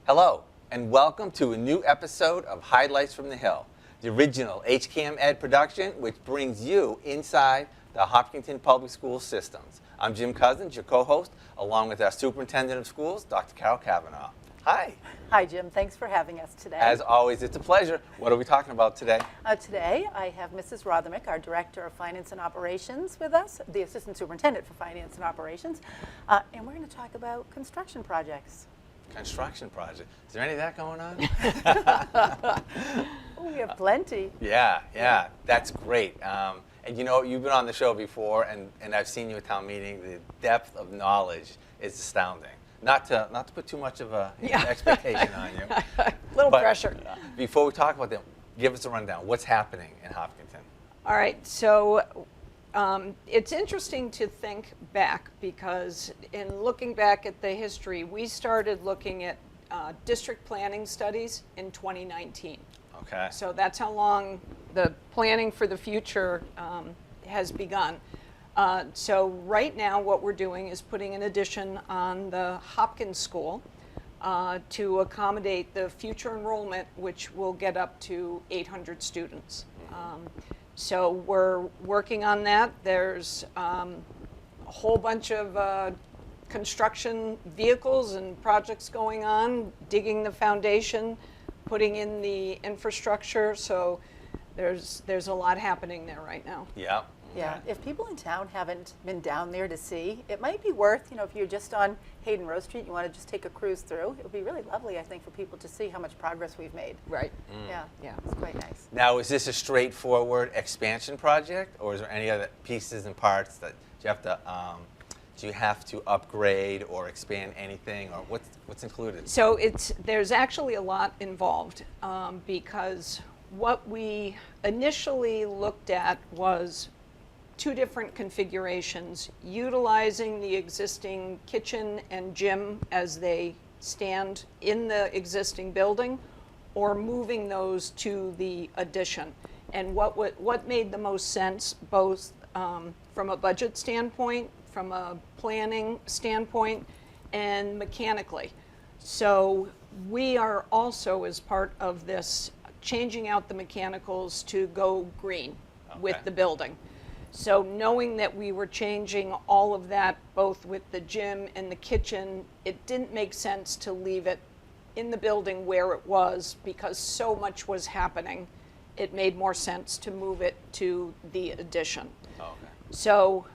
Hello, and welcome to a new episode of Highlights from the Hill, the original HCAM Ed production, which brings you inside the Hopkinton Public School systems. I'm Jim Cousins, your co-host, along with our Superintendent of Schools, Dr. Carol Cavanaugh. Hi. Hi, Jim. Thanks for having us today. As always, it's a pleasure. What are we talking about today? Today, I have Mrs. Rothermich, our Director of Finance and Operations, with us, the Assistant Superintendent for Finance and Operations, and we're going to talk about construction projects. Construction project. Is there any of that going on? Oh, we have plenty. Yeah, that's great. And you know, you've been on the show before, and I've seen you at town meeting. The depth of knowledge is astounding. Not to put too much of a expectation on you. Little but pressure. Before we talk about them, give us a rundown. What's happening in Hopkinton? All right, so it's interesting to think back because in looking back at the history, we started looking at district planning studies in 2019. Okay. So that's how long the planning for the future has begun. So right now what we're doing is putting an addition on the Hopkins School to accommodate the future enrollment, which will get up to 800 students. So we're working on that. There's a whole bunch of construction vehicles and projects going on, digging the foundation, putting in the infrastructure. So there's a lot happening there right now. Yeah. Yeah, if people in town haven't been down there to see, it might be worth, if you're just on Hayden Road Street, you want to just take a cruise through. It would be really lovely, I think, for people to see how much progress we've made. Right. Yeah, Yeah. it's quite nice. Now, is this a straightforward expansion project, or is there any other pieces and parts that you have to do you have to upgrade or expand anything, or what's included? So there's actually a lot involved because what we initially looked at was two different configurations, utilizing the existing kitchen and gym as they stand in the existing building, or moving those to the addition. And what made the most sense, both from a budget standpoint, from a planning standpoint, and mechanically. So we are also, as part of this, changing out the mechanicals to go green with the building. So knowing that we were changing all of that, both with the gym and the kitchen, it didn't make sense to leave it in the building where it was because so much was happening. It made more sense to move it to the addition. Okay. So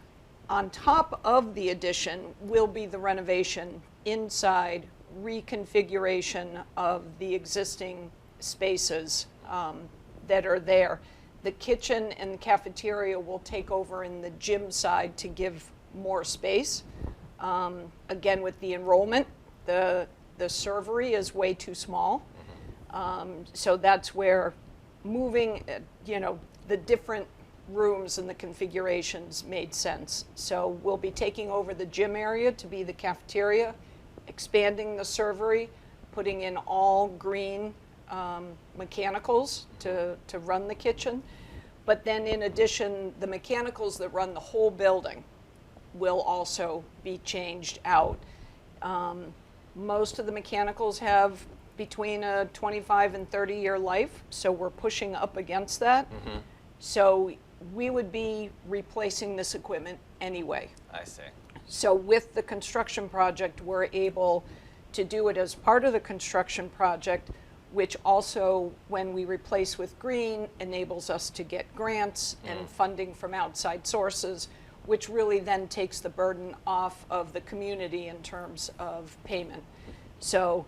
on top of the addition will be the renovation inside, reconfiguration of the existing spaces that are there. The kitchen and the cafeteria will take over in the gym side to give more space. Again, with the enrollment, the servery is way too small. So that's where moving, the different rooms and the configurations made sense. So we'll be taking over the gym area to be the cafeteria, expanding the servery, putting in all green mechanicals to run the kitchen. But then in addition, the mechanicals that run the whole building will also be changed out. Most of the mechanicals have between a 25 and 30-year life, so we're pushing up against that. So we would be replacing this equipment anyway. I see. So with the construction project, we're able to do it as part of the construction project, which also, when we replace with green, enables us to get grants and funding from outside sources, which really then takes the burden off of the community in terms of payment. So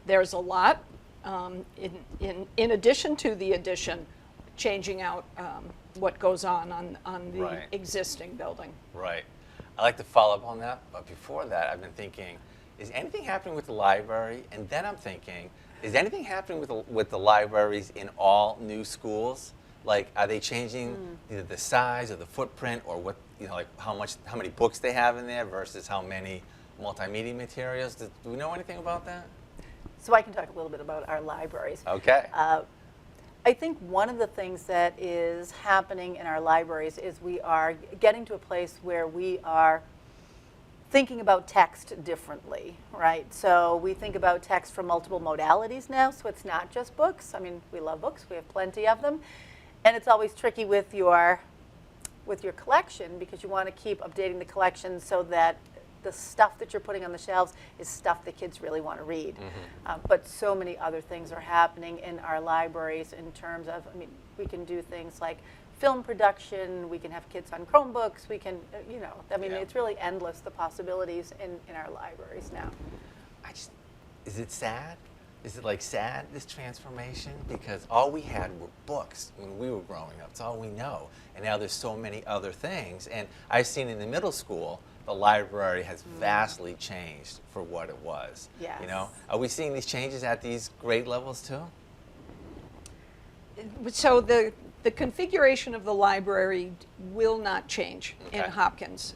there's a lot. In addition to the addition, changing out what goes on the existing building. Right. I'd like to follow up on that, but before that, I've been thinking, is anything happening with the library? And then I'm thinking, is anything happening with the libraries in all new schools? Like, are they changing either the size or the footprint, or what, like how many books they have in there versus how many multimedia materials? Do we know anything about that? So I can talk a little bit about our libraries. Okay. I think one of the things that is happening in our libraries is we are getting to a place where we are thinking about text differently, right? So we think about text from multiple modalities now, so it's not just books. I mean, we love books, we have plenty of them. And it's always tricky with your collection because you want to keep updating the collection so that the stuff that you're putting on the shelves is stuff that kids really want to read. But so many other things are happening in our libraries in terms of, I mean, we can do things like film production, we can have kids on Chromebooks, we can, you know, I mean, Yeah. it's really endless, the possibilities in our libraries now. Is it sad? Is it like sad, this transformation? Because all we had were books when we were growing up. It's all we know. And now there's so many other things. And I've seen in the middle school, the library has vastly changed for what it was. Yes. You know, are we seeing these changes at these grade levels too? So the configuration of the library will not change in Okay. Hopkins.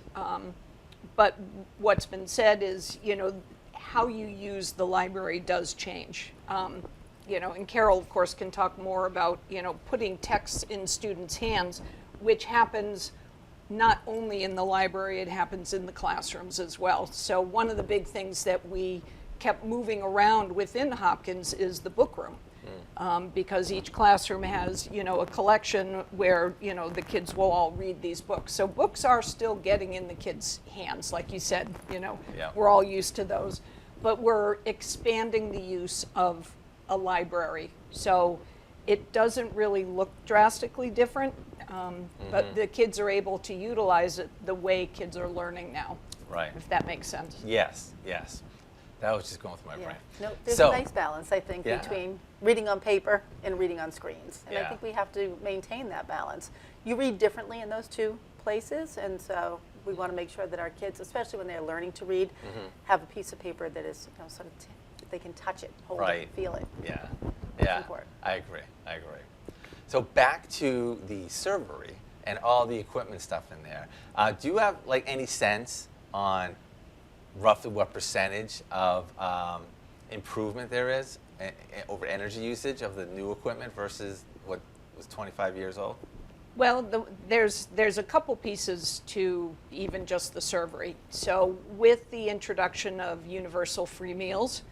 But what's been said is, you know, how you use the library does change. You know, and Carol, of course, can talk more about, you know, putting texts in students' hands, which happens not only in the library, it happens in the classrooms as well. So one of the big things that we kept moving around within Hopkins is the book room. Because each classroom has, you know, a collection where, you know, the kids will all read these books. So books are still getting in the kids' hands, like you said, you know, Yeah. we're all used to those. But we're expanding the use of a library. So it doesn't really look drastically different, but the kids are able to utilize it the way kids are learning now, Right. if that makes sense. Yes, yes. That was just going through my Yeah. brain. No, there's So- a nice balance, I think, Yeah. between reading on paper and reading on screens. And I Yeah. think we have to maintain that balance. You read differently in those two places, and so we want to make sure that our kids, especially when they're learning to read, have a piece of paper that is, you know, sort of, they can touch it, hold Right. it, feel it. Yeah, That's yeah, important. I agree. So back to the servery and all the equipment stuff in there. Do you have like any sense on roughly what percentage of improvement there is over energy usage of the new equipment versus what was 25 years old? Well, there's a couple pieces to even just the servery. So with the introduction of universal free meals,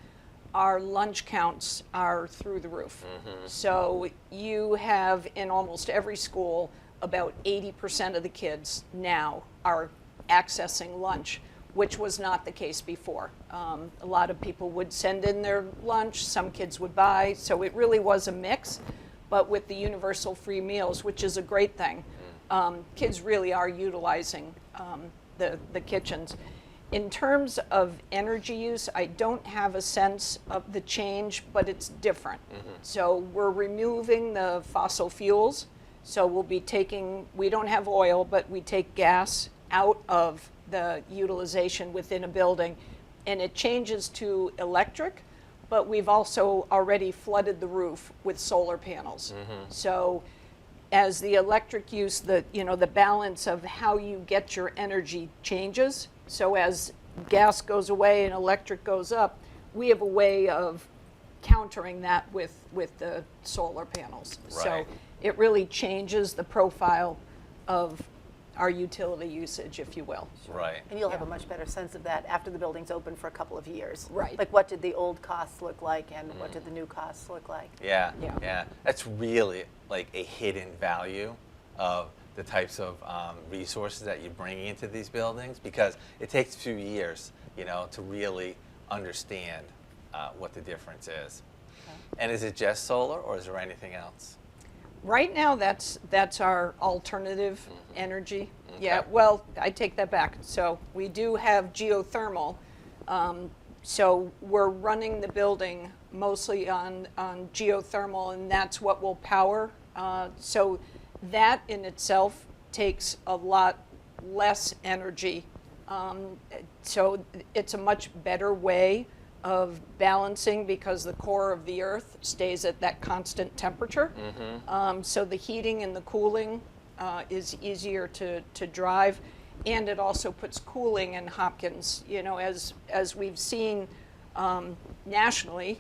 our lunch counts are through the roof. So you have in almost every school, about 80% of the kids now are accessing lunch, which was not the case before. A lot of people would send in their lunch, some kids would buy, so it really was a mix. But with the universal free meals, which is a great thing, kids really are utilizing the kitchens. In terms of energy use, I don't have a sense of the change, but it's different. So we're removing the fossil fuels. So we'll be taking, we don't have oil, but we take gas out of the utilization within a building, and it changes to electric, but we've also already flooded the roof with solar panels. So as the electric use, the balance of how you get your energy changes. So as gas goes away and electric goes up, we have a way of countering that with the solar panels. So Right. it really changes the profile of our utility usage, if you will. Right. And you'll have a much better sense of that after the building's open for a couple of years. Right. Like, what did the old costs look like, and what did the new costs look like? Yeah, Yeah. yeah. That's really like a hidden value of the types of resources that you're bringing into these buildings, because it takes a few years, you know, to really understand what the difference is. And is it just solar, or is there anything else? Right now, that's our alternative energy. Okay. Yeah, well, I take that back. So we do have geothermal. So we're running the building mostly on geothermal, and that's what will power. So that in itself takes a lot less energy. So it's a much better way of balancing, because the core of the earth stays at that constant temperature. So the heating and the cooling is easier to drive, and it also puts cooling in Hopkins. You know, as we've seen nationally,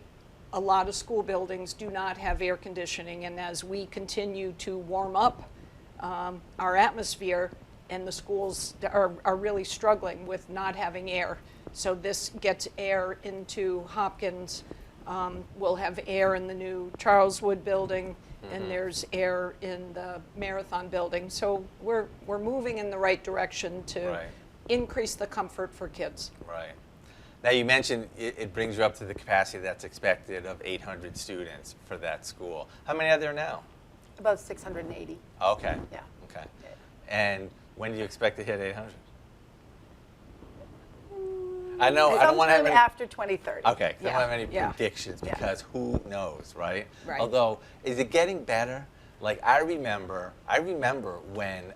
a lot of school buildings do not have air conditioning, and as we continue to warm up our atmosphere, and the schools are really struggling with not having air. So this gets air into Hopkins. We'll have air in the new Charles Wood building, and there's air in the Marathon building. So we're moving in the right direction to increase the comfort for kids. Right. Now you mentioned it brings you up to the capacity that's expected of 800 students for that school. How many are there now? About 680. Okay. Yeah. Okay. And when do you expect to hit 800? I know I don't want to have Sometime any. after 2030. Okay. I don't Yeah. have any Yeah. predictions Yeah. because who knows, right? Right. Although, is it getting better? Like I remember when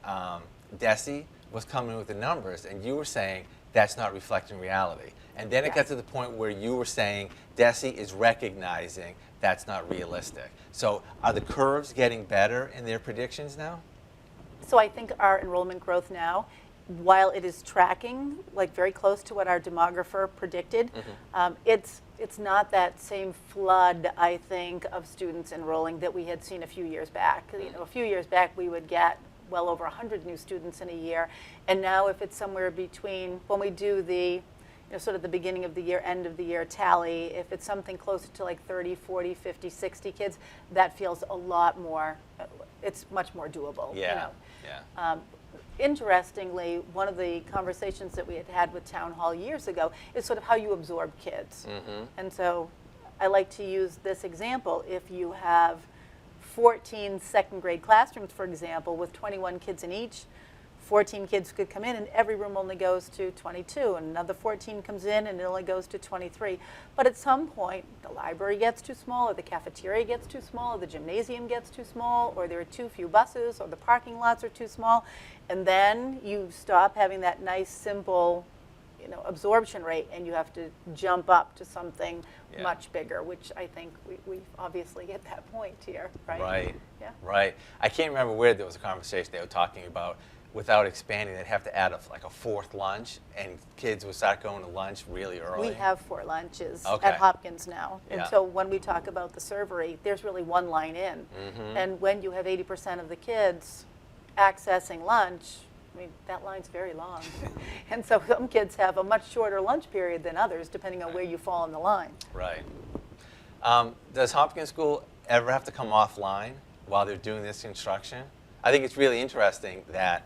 Desi was coming with the numbers, and you were saying that's not reflecting reality. And then it Yeah. got to the point where you were saying Desi is recognizing that's not realistic. So are the curves getting better in their predictions now? So I think our enrollment growth now, while it is tracking like very close to what our demographer predicted, it's not that same flood, I think, of students enrolling that we had seen a few years back. You know, a few years back we would get well over 100 new students in a year, and now if it's somewhere between, when we do the sort of the beginning of the year, end of the year tally, if it's something closer to like 30, 40, 50, 60 kids, that feels a lot more, it's much more doable. Yeah. Yeah. Interestingly, one of the conversations that we had had with Town Hall years ago is sort of how you absorb kids. And so I like to use this example. If you have 14 second grade classrooms, for example, with 21 kids in each, 14 kids could come in and every room only goes to 22, and another 14 comes in and it only goes to 23. But at some point, the library gets too small, or the cafeteria gets too small, or the gymnasium gets too small, or there are too few buses, or the parking lots are too small, and then you stop having that nice, simple, absorption rate, and you have to jump up to something much bigger, which I think we obviously hit that point here, right? Right. Yeah. Right. I can't remember where there was a conversation they were talking about. Without expanding, they'd have to add like a fourth lunch, and kids would start going to lunch really early. We have 4 lunches Okay. at Hopkins now. Yeah. And so when we talk about the servery, there's really one line in. And when you have 80% of the kids accessing lunch, I mean, that line's very long. And so some kids have a much shorter lunch period than others, depending on where you fall in the line. Right. Does Hopkins School ever have to come offline while they're doing this construction? I think it's really interesting that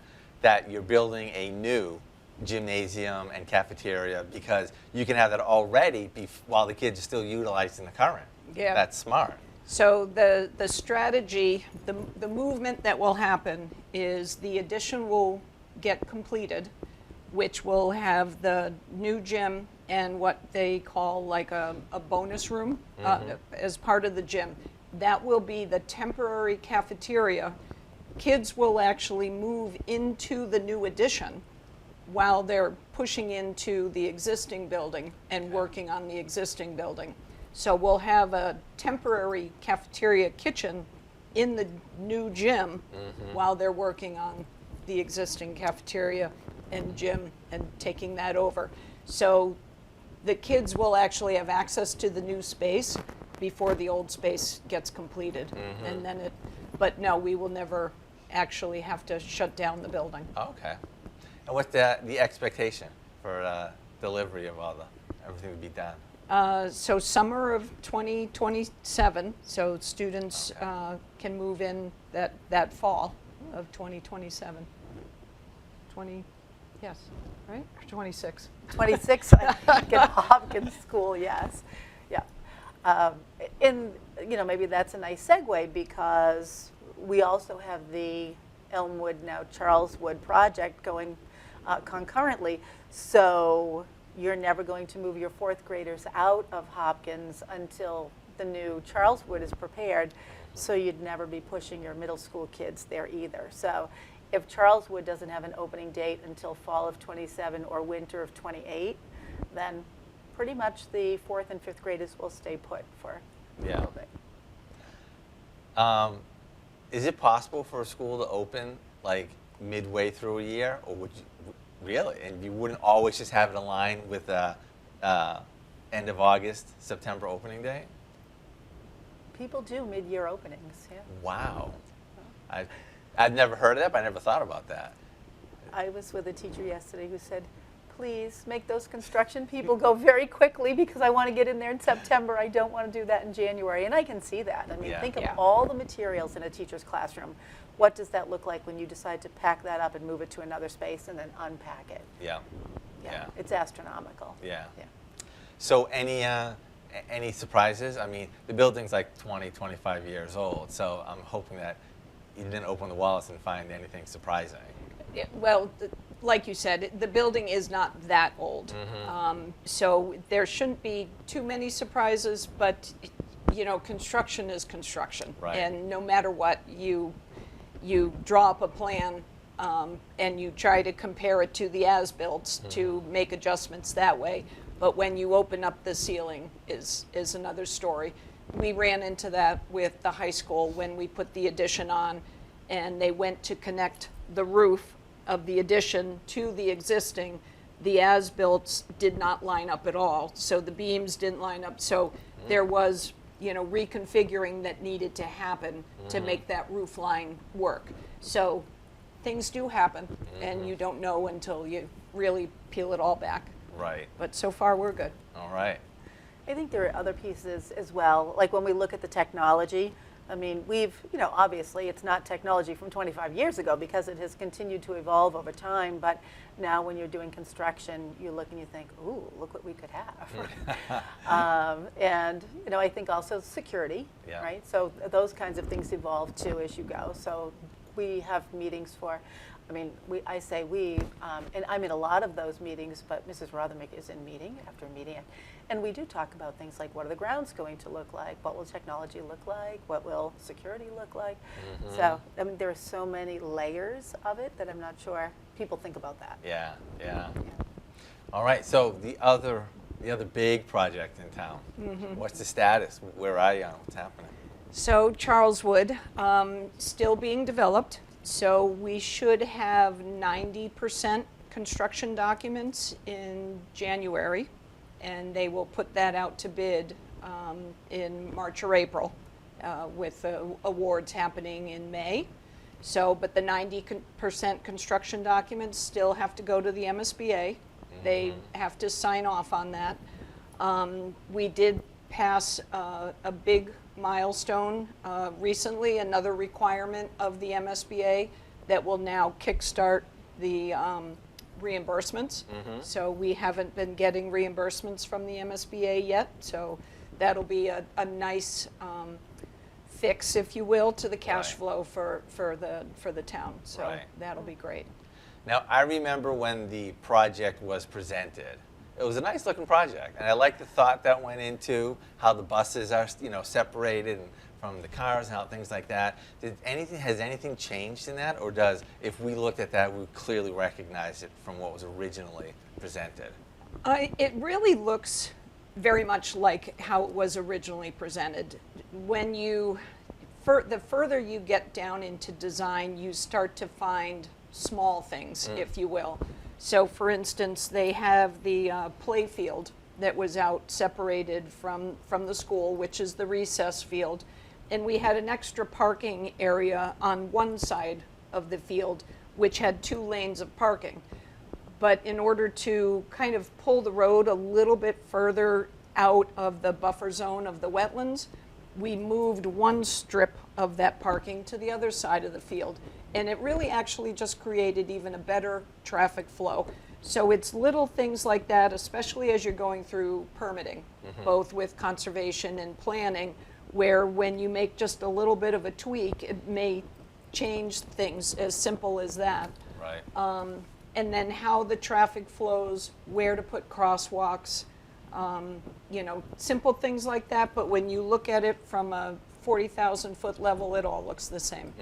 you're building a new gymnasium and cafeteria, because you can have that already while the kids are still utilizing the current. Yeah. That's smart. So the strategy, the movement that will happen is the addition will get completed, which will have the new gym and what they call like a bonus room as part of the gym. That will be the temporary cafeteria. Kids will actually move into the new addition while they're pushing into the existing building and working on the existing building. So we'll have a temporary cafeteria kitchen in the new gym while they're working on the existing cafeteria and gym and taking that over. So the kids will actually have access to the new space before the old space gets completed. And then but no, we will never actually have to shut down the building. Okay. And what's the expectation for delivery of everything to be done? So summer of 2027, so students can move in that fall of 2027. Yes, right? Or 26. 26, I think, at Hopkins School, yes. Yeah. Maybe that's a nice segue, because we also have the Elmwood, now Charleswood project going concurrently. So you're never going to move your 4th graders out of Hopkins until the new Charleswood is prepared. So you'd never be pushing your middle school kids there either. So if Charleswood doesn't have an opening date until fall of 27 or winter of 28, then pretty much the 4th and 5th graders will stay put for a little bit. Is it possible for a school to open like midway through a year, or would you really? And you wouldn't always just have it aligned with end of August, September opening date? People do mid-year openings, yeah. Wow. I've never heard of that, but I never thought about that. I was with a teacher yesterday who said, please make those construction people go very quickly because I want to get in there in September. I don't want to do that in January. And I can see that. I mean, Yeah. think of Yeah. all the materials in a teacher's classroom. What does that look like when you decide to pack that up and move it to another space and then unpack it? Yeah. Yeah, Yeah. it's astronomical. Yeah. Yeah. So any surprises? I mean, the building's like 20, 25 years old, so I'm hoping that you didn't open the walls and find anything surprising. Yeah, well, like you said, the building is not that old. So there shouldn't be too many surprises, but construction is construction. Right. And no matter what, you draw up a plan and you try to compare it to the as-builts to make adjustments that way. But when you open up the ceiling is another story. We ran into that with the high school when we put the addition on, and they went to connect the roof of the addition to the existing. The as-built did not line up at all, so the beams didn't line up. So there was, reconfiguring that needed to happen to make that roof line work. So things do happen, and you don't know until you really peel it all back. Right. But so far, we're good. All right. I think there are other pieces as well, like when we look at the technology. I mean, obviously it's not technology from 25 years ago because it has continued to evolve over time, but now when you're doing construction, you look and you think, ooh, look what we could have. And, I think also security, Yeah. right? So those kinds of things evolve too as you go. So we have meetings for, I say we, and I'm in a lot of those meetings, but Mrs. Rothermich is in meeting after meeting. And we do talk about things like, what are the grounds going to look like? What will technology look like? What will security look like? So, there are so many layers of it that I'm not sure people think about that. Yeah. All right. So the other big project in town. What's the status? Where are you on what's happening? So Charleswood, still being developed. So we should have 90% construction documents in January, and they will put that out to bid in March or April, with awards happening in May. So, but the 90% construction documents still have to go to the MSBA. They have to sign off on that. We did pass a big milestone recently, another requirement of the MSBA that will now kickstart the reimbursements. So we haven't been getting reimbursements from the MSBA yet, so that'll be a nice fix, if you will, to the cash flow for the town. So that'll be great. Now, I remember when the project was presented. It was a nice looking project, and I like the thought that went into how the buses are, separated from the cars and how things like that. Has anything changed in that, or if we looked at that, we would clearly recognize it from what was originally presented? It really looks very much like how it was originally presented. When the further you get down into design, you start to find small things, if you will. So, for instance, they have the play field that was out separated from the school, which is the recess field. And we had an extra parking area on one side of the field, which had 2 lanes of parking. But in order to kind of pull the road a little bit further out of the buffer zone of the wetlands, we moved one strip of that parking to the other side of the field. And it really actually just created even a better traffic flow. So it's little things like that, especially as you're going through permitting, both with conservation and planning, where when you make just a little bit of a tweak, it may change things as simple as that. Right. And then how the traffic flows, where to put crosswalks, simple things like that. But when you look at it from a 40,000-foot level, it all looks the same.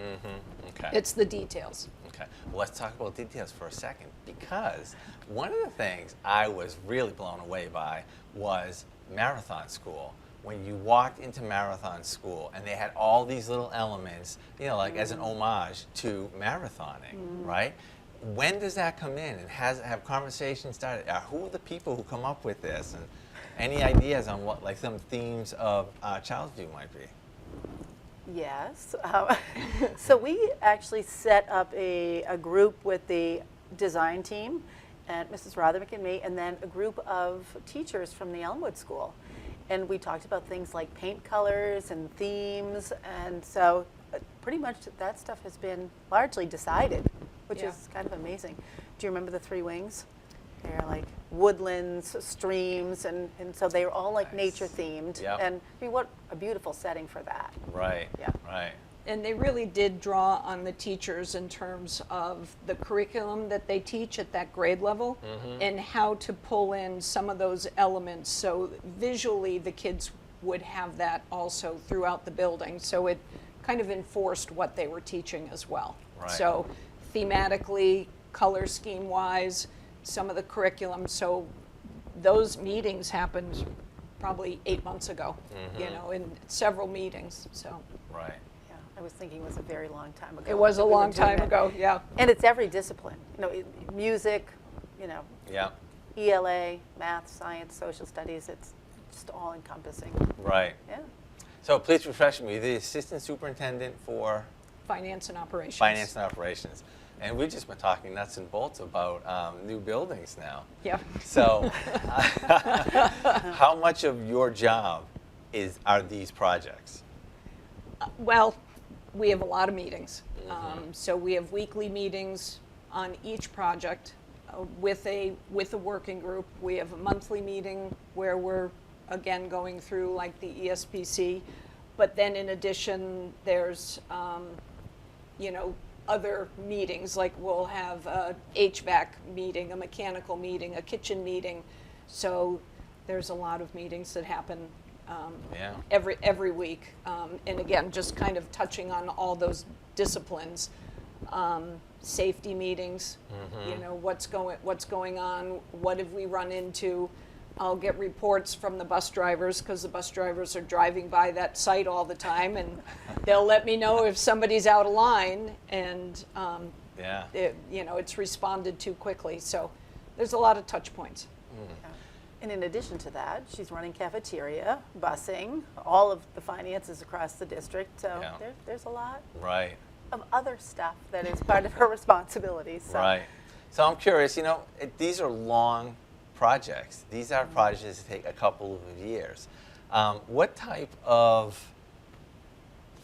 Okay. It's the details. Okay. Well, let's talk about details for a second, because one of the things I was really blown away by was Marathon School. When you walked into Marathon School and they had all these little elements, like as an homage to marathoning, right? When does that come in, and have conversations started? Who are the people who come up with this, and any ideas on what some themes of Child's View might be? Yes. So we actually set up a group with the design team, and Mrs. Rothermich and me, and then a group of teachers from the Elmwood School. And we talked about things like paint colors and themes, and so pretty much that stuff has been largely decided, which Yeah. is kind of amazing. Do you remember the three wings? They're like woodlands, streams, and so they were all like Nice. nature themed. Yep. And I mean, what a beautiful setting for that. Right. Yeah. Right. And they really did draw on the teachers in terms of the curriculum that they teach at that grade level and how to pull in some of those elements so visually the kids would have that also throughout the building. So it kind of enforced what they were teaching as well. Right. So thematically, color scheme wise, some of the curriculum. So those meetings happened probably 8 months ago, you know, in several meetings. So Right. Yeah, I was thinking it was a very long time ago. it was a that we were long doing time that. ago, yeah. And it's every discipline, music, Yeah. ELA, math, science, social studies, it's just all encompassing. Right. Yeah. So please refresh me. The assistant superintendent for Finance and operations. finance and operations, and we've just been talking nuts and bolts about new buildings now. Yeah. So, how much of your job are these projects? Well, we have a lot of meetings. So we have weekly meetings on each project with a working group. We have a monthly meeting where we're, again, going through like the ESPC. But then in addition, there's, other meetings, like we'll have a HVAC meeting, a mechanical meeting, a kitchen meeting. So there's a lot of meetings that happen Yeah. every week. And again, just kind of touching on all those disciplines. Safety meetings, what's going on, what have we run into. I'll get reports from the bus drivers because the bus drivers are driving by that site all the time, and they'll let me know if somebody's out of line, and Yeah. it's responded to quickly. So there's a lot of touch points. Yeah. And in addition to that, she's running cafeteria, busing, all of the finances across the district. So Yeah. there's a lot Right. of other stuff that is part of her responsibilities. So. Right. So I'm curious. These are long projects. These are projects that take a couple of years. What type of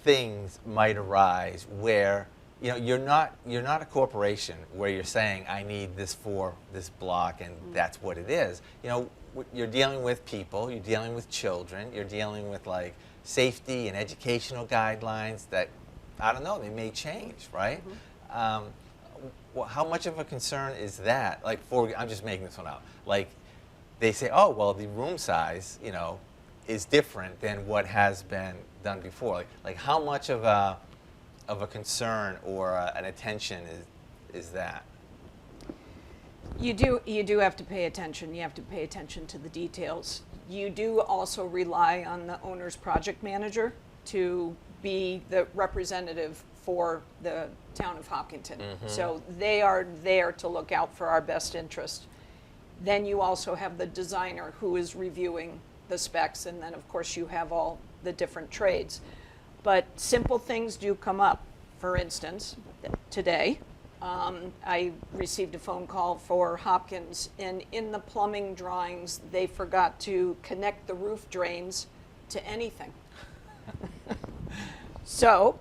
things might arise where you're not a corporation where you're saying I need this for this block and that's what it is. You're dealing with people, you're dealing with children, you're dealing with like safety and educational guidelines that I don't know, they may change, right? How much of a concern is that? Like, I'm just making this one out. Like, they say, oh, well, the room size, is different than what has been done before. Like how much of a concern or an attention is that? You do have to pay attention. You have to pay attention to the details. You do also rely on the owner's project manager to be the representative for the town of Hopkinton. So they are there to look out for our best interest. Then you also have the designer who is reviewing the specs, and then of course you have all the different trades. But simple things do come up. For instance, today, I received a phone call for Hopkins, and in the plumbing drawings, they forgot to connect the roof drains to anything. So,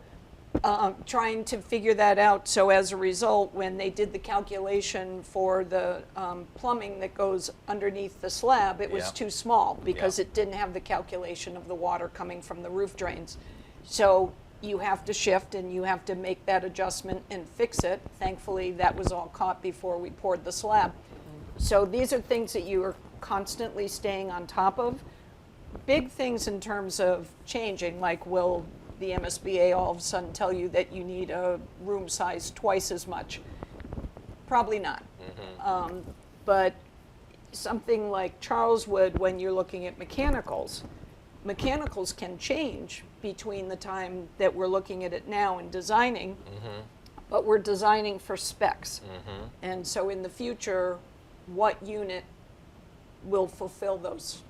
trying to figure that out. So as a result, when they did the calculation for the plumbing that goes underneath the slab, it was Yeah. too small because Yeah. it didn't have the calculation of the water coming from the roof drains. So you have to shift and you have to make that adjustment and fix it. Thankfully, that was all caught before we poured the slab. So these are things that you are constantly staying on top of. Big things in terms of changing, like will the MSBA all of a sudden tell you that you need a room size twice as much? Probably not. But something like Charleswood, when you're looking at mechanicals can change between the time that we're looking at it now and designing, but we're designing for specs. And so in the future, what unit will fulfill those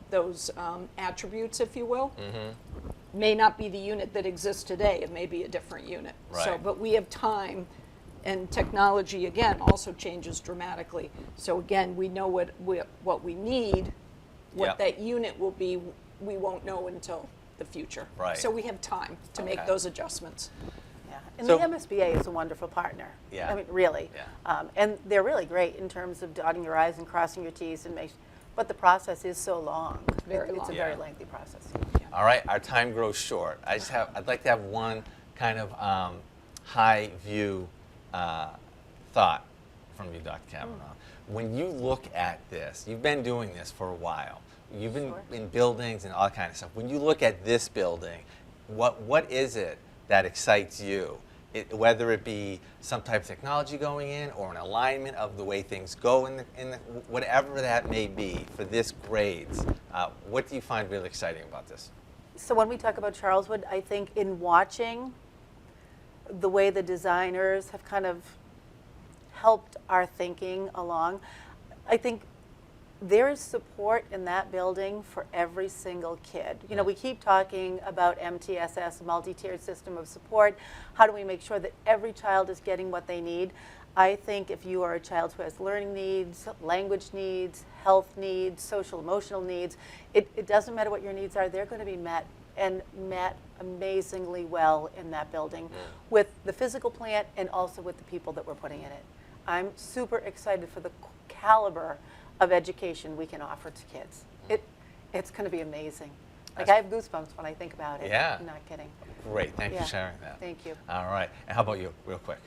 attributes, if you will, may not be the unit that exists today. It may be a different unit. So, Right. but we have time And technology, again, also changes dramatically. So again, we know what we need. What Yep. that unit will be, we won't know until the future. Right. So we have time to make Okay. those adjustments. Yeah, and So- the MSBA is a wonderful partner. Yeah. I mean, really. Yeah. And they're really great in terms of dotting your i's and crossing your t's but the process is so long. Very It's long. a very Yeah. lengthy process. All right, our time grows short. I'd like to have one kind of high view thought from you, Dr. Kavanaugh. When you look at this, you've been doing this for a while. You've been Sure. in buildings and all that kind of stuff. When you look at this building, what is it that excites you? Whether it be some type of technology going in or an alignment of the way things go in the whatever that may be for this grades, what do you find really exciting about this? So when we talk about Charleswood, I think in watching the way the designers have kind of helped our thinking along, I think there is support in that building for every single kid. You know, we keep talking about MTSS, multi-tiered system of support. How do we make sure that every child is getting what they need? I think if you are a child who has learning needs, language needs, health needs, social emotional needs, it doesn't matter what your needs are, they're going to be met, and met amazingly well in that building with the physical plant and also with the people that we're putting in it. I'm super excited for the caliber of education we can offer to kids. It's going to be amazing. Like, I have goosebumps when I think about it. Yeah. I'm not kidding. Great, thank you Yeah. for sharing that. Thank you. All right, and how about you, real quick?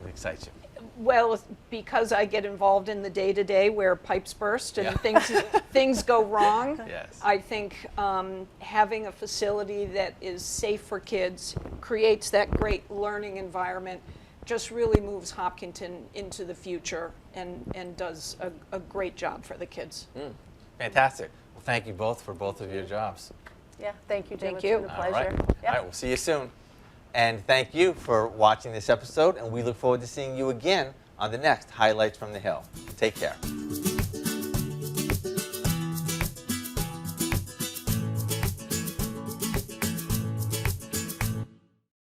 What excites you? Well, because I get involved in the day-to-day where pipes burst and Yeah. things go wrong, Yes. I think having a facility that is safe for kids, creates that great learning environment, just really moves Hopkinton into the future and does a great job for the kids. Fantastic. Well, thank you both for both of your jobs. Yeah, thank you, Jim. Thank It's you. been a All right. pleasure. All Yeah. right, we'll see you soon. And thank you for watching this episode, and we look forward to seeing you again on the next Highlights from the Hill. Take care.